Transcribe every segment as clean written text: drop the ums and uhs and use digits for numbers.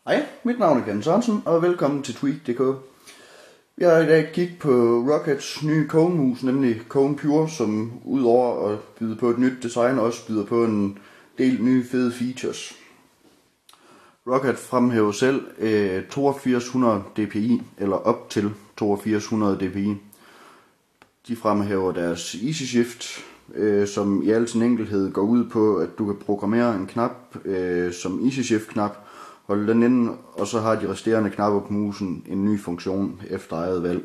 Hej, mit navn er Ken Sørensen, og velkommen til Tweak.dk. Vi har i dag kigget på Rockets nye Kone-mus, nemlig Kone Pure, som udover at byde på et nyt design, også byder på en del nye fede features. Rocket fremhæver selv 8200 dpi, eller op til 8200 dpi. De fremhæver deres Easy Shift, som i al sin enkelhed går ud på, at du kan programmere en knap som Easy Shift knap, holde den inde, og så har de resterende knapper på musen en ny funktion efter eget valg.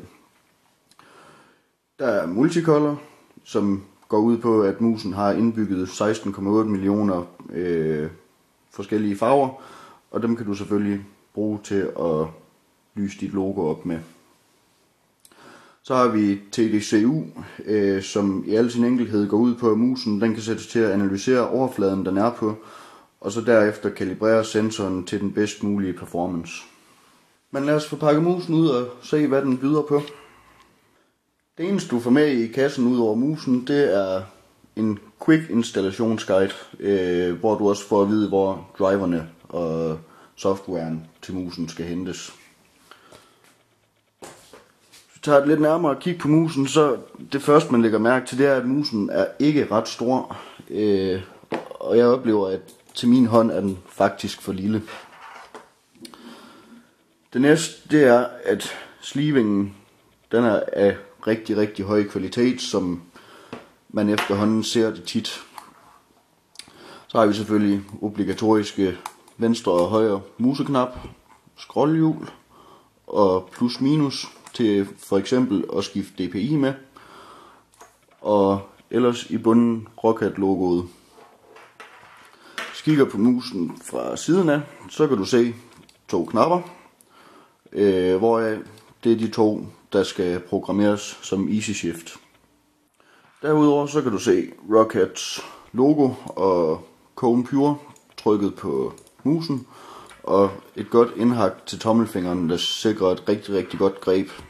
Der er multicolor, som går ud på, at musen har indbygget 16,8 millioner forskellige farver, og dem kan du selvfølgelig bruge til at lyse dit logo op med. Så har vi TDCU, som i al sin enkelhed går ud på, at musen den kan sættes til at analysere overfladen, den er på, og så derefter kalibrere sensoren til den bedst mulige performance. Men lad os få pakket musen ud og se, hvad den byder på. Det eneste du får med i kassen ud over musen, det er en quick installationsguide, hvor du også får at vide, hvor driverne og softwaren til musen skal hentes. Hvis vi tager et lidt nærmere kig på musen, så det første man lægger mærke til, det er, at musen er ikke ret stor, og jeg oplever, at til min hånd er den faktisk for lille. Det næste, det er, at slivingen, den er af rigtig, rigtig høj kvalitet, som man efterhånden ser det tit. Så har vi selvfølgelig obligatoriske venstre og højre museknap, scrollhjul og plus minus til for eksempel at skifte DPI med. Og ellers i bunden Rocket logoet. Hvis du kigger på musen fra siden af, så kan du se to knapper, hvor det er de to, der skal programmeres som Easy Shift. Derudover så kan du se Rockets logo og Kone Pure trykket på musen, og et godt indhak til tommelfingeren, der sikrer et rigtig, rigtig godt greb. Hvis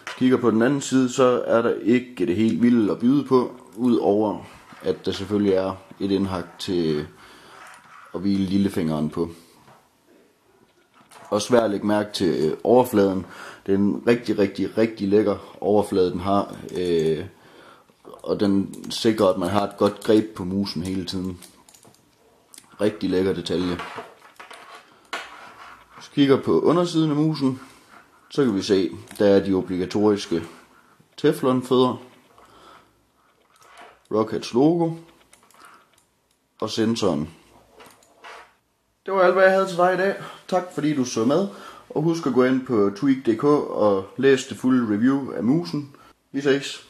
du kigger på den anden side, så er der ikke det helt vilde at byde på, udover at der selvfølgelig er et indhak til at hvile lillefingeren på. Og svært at lægge mærke til overfladen. Det er en rigtig, rigtig, rigtig lækker overflade, den har. Og den sikrer, at man har et godt greb på musen hele tiden. Rigtig lækker detalje. Hvis vi kigger på undersiden af musen, så kan vi se, der er de obligatoriske teflonfødder, Rockets logo og sensoren. Det var alt, hvad jeg havde til dig i dag. Tak fordi du så med, og husk at gå ind på Tweak.dk og læse det fulde review af musen. Vi ses.